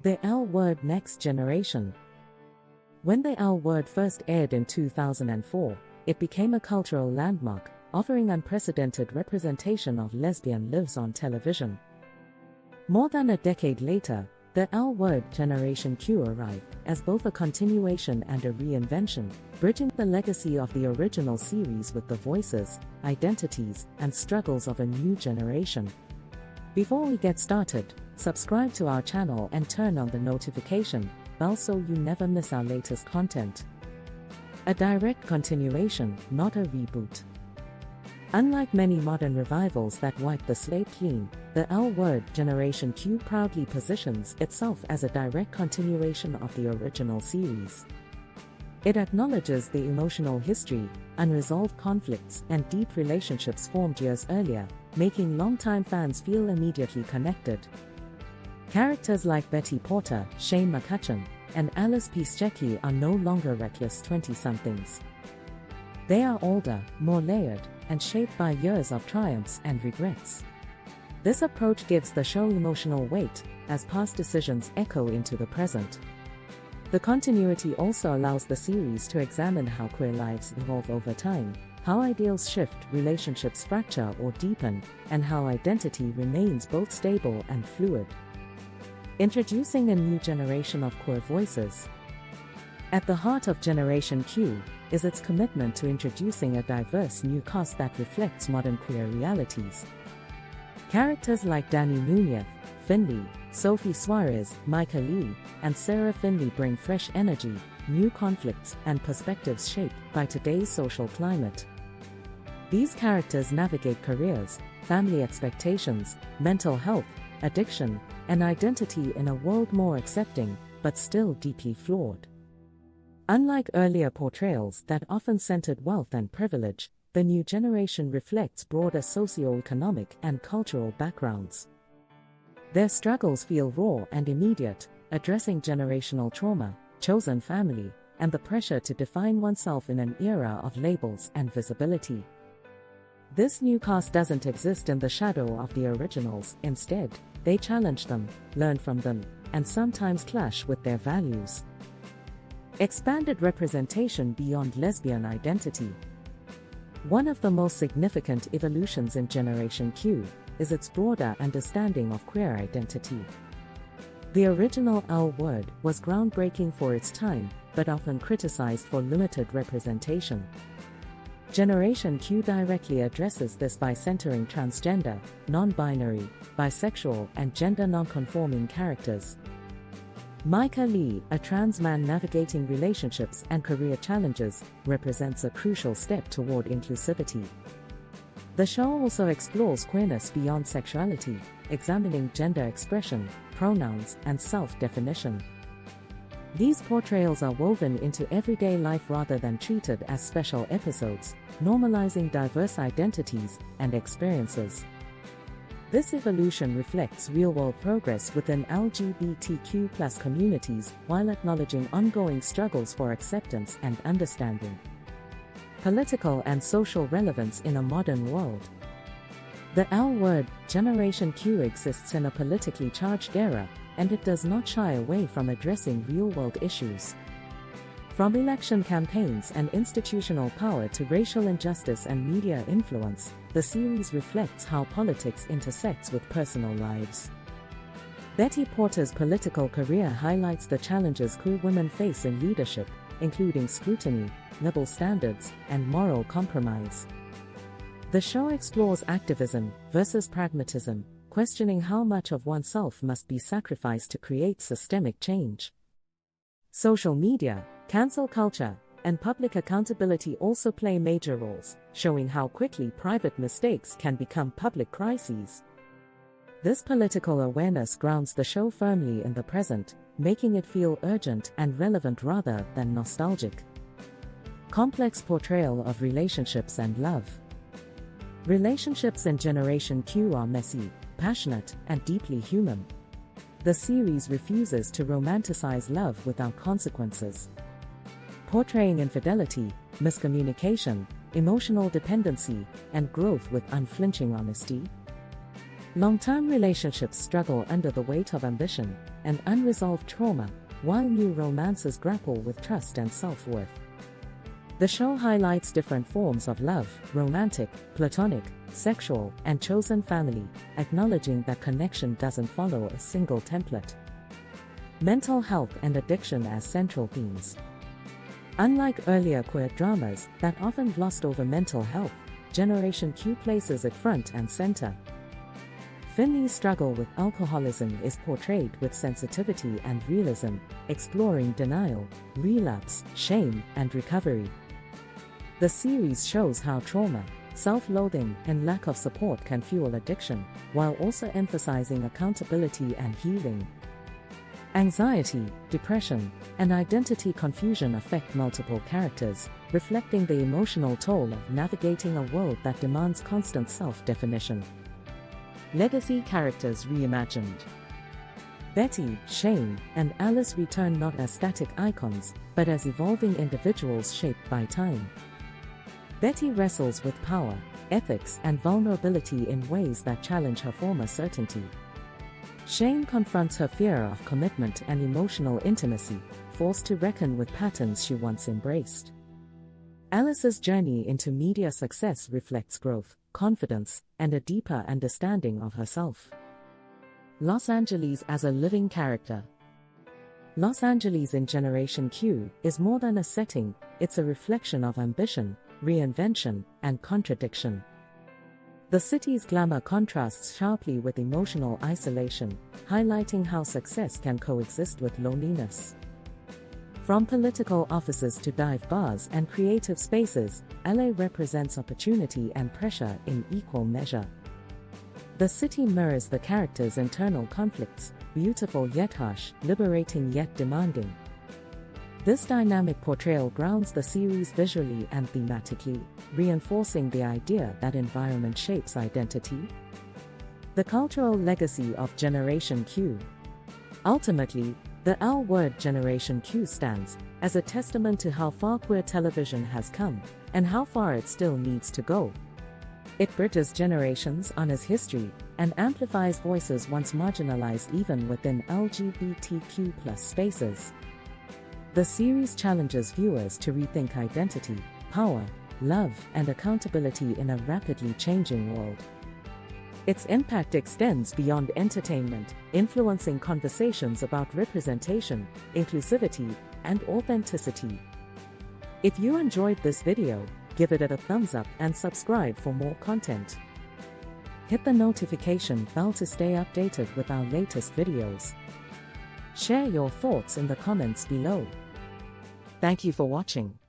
The L Word Next Generation. When the L Word first aired in 2004, it became a cultural landmark, offering unprecedented representation of lesbian lives on television. More than a decade later, the L Word Generation Q arrived, as both a continuation and a reinvention, bridging the legacy of the original series with the voices, identities, and struggles of a new generation. Before we get started, subscribe to our channel and turn on the notification bell so you never miss our latest content. A direct continuation, not a reboot. Unlike many modern revivals that wipe the slate clean, the L Word Generation Q proudly positions itself as a direct continuation of the original series. It acknowledges the emotional history, unresolved conflicts, and deep relationships formed years earlier, making longtime fans feel immediately connected. Characters like Betty Porter, Shane McCutcheon, and Alice Piszczecki are no longer reckless 20-somethings. They are older, more layered, and shaped by years of triumphs and regrets. This approach gives the show emotional weight, as past decisions echo into the present. The continuity also allows the series to examine how queer lives evolve over time, how ideals shift, relationships fracture or deepen, and how identity remains both stable and fluid. Introducing a new generation of queer voices. At the heart of Generation Q is its commitment to introducing a diverse new cast that reflects modern queer realities. Characters like Danny Nunez, Finley, Sophie Suarez, Micah Lee, and Sarah Finley bring fresh energy, new conflicts, and perspectives shaped by today's social climate. These characters navigate careers, family expectations, mental health, addiction, and identity in a world more accepting, but still deeply flawed. Unlike earlier portrayals that often centered wealth and privilege, the new generation reflects broader socio-economic and cultural backgrounds. Their struggles feel raw and immediate, addressing generational trauma, chosen family, and the pressure to define oneself in an era of labels and visibility. This new cast doesn't exist in the shadow of the originals. Instead, they challenge them, learn from them, and sometimes clash with their values. Expanded representation beyond lesbian identity. One of the most significant evolutions in Generation Q is its broader understanding of queer identity. The original L Word was groundbreaking for its time, but often criticized for limited representation. Generation Q directly addresses this by centering transgender, non-binary, bisexual, and gender non-conforming characters. Micah Lee, a trans man navigating relationships and career challenges, represents a crucial step toward inclusivity. The show also explores queerness beyond sexuality, examining gender expression, pronouns, and self-definition. These portrayals are woven into everyday life rather than treated as special episodes, normalizing diverse identities and experiences. This evolution reflects real-world progress within LGBTQ+ communities while acknowledging ongoing struggles for acceptance and understanding. Political and social relevance in a modern world. The L Word Generation Q exists in a politically charged era, and it does not shy away from addressing real-world issues. From election campaigns and institutional power to racial injustice and media influence, the series reflects how politics intersects with personal lives. Betty Porter's political career highlights the challenges queer women face in leadership, including scrutiny, double standards, and moral compromise. The show explores activism versus pragmatism, questioning how much of oneself must be sacrificed to create systemic change. Social media, cancel culture, and public accountability also play major roles, showing how quickly private mistakes can become public crises. This political awareness grounds the show firmly in the present, making it feel urgent and relevant rather than nostalgic. Complex portrayal of relationships and love. Relationships in Generation Q are messy, passionate, and deeply human. The series refuses to romanticize love without consequences. Portraying infidelity, miscommunication, emotional dependency, and growth with unflinching honesty. Long-term relationships struggle under the weight of ambition, and unresolved trauma, while new romances grapple with trust and self-worth. The show highlights different forms of love: romantic, platonic, sexual, and chosen family, acknowledging that connection doesn't follow a single template. Mental health and addiction as central themes. Unlike earlier queer dramas that often glossed over mental health, Generation Q places it front and center. Finley's struggle with alcoholism is portrayed with sensitivity and realism, exploring denial, relapse, shame, and recovery. The series shows how trauma, self-loathing, and lack of support can fuel addiction, while also emphasizing accountability and healing. Anxiety, depression, and identity confusion affect multiple characters, reflecting the emotional toll of navigating a world that demands constant self-definition. Legacy characters reimagined. Betty, Shane, and Alice return not as static icons, but as evolving individuals shaped by time. Betty wrestles with power, ethics, and vulnerability in ways that challenge her former certainty. Shane confronts her fear of commitment and emotional intimacy, forced to reckon with patterns she once embraced. Alice's journey into media success reflects growth, confidence, and a deeper understanding of herself. Los Angeles as a living character. Los Angeles in Generation Q is more than a setting, it's a reflection of ambition, reinvention, and contradiction. The city's glamour contrasts sharply with emotional isolation, highlighting how success can coexist with loneliness. From political offices to dive bars and creative spaces, LA represents opportunity and pressure in equal measure. The city mirrors the characters' internal conflicts, beautiful yet harsh, liberating yet demanding. This dynamic portrayal grounds the series visually and thematically, reinforcing the idea that environment shapes identity. The cultural legacy of Generation Q. Ultimately, the L-word Generation Q stands as a testament to how far queer television has come, and how far it still needs to go. It bridges generations, honors history, and amplifies voices once marginalized even within LGBTQ+ spaces. The series challenges viewers to rethink identity, power, love, and accountability in a rapidly changing world. Its impact extends beyond entertainment, influencing conversations about representation, inclusivity, and authenticity. If you enjoyed this video, give it a thumbs up and subscribe for more content. Hit the notification bell to stay updated with our latest videos. Share your thoughts in the comments below. Thank you for watching.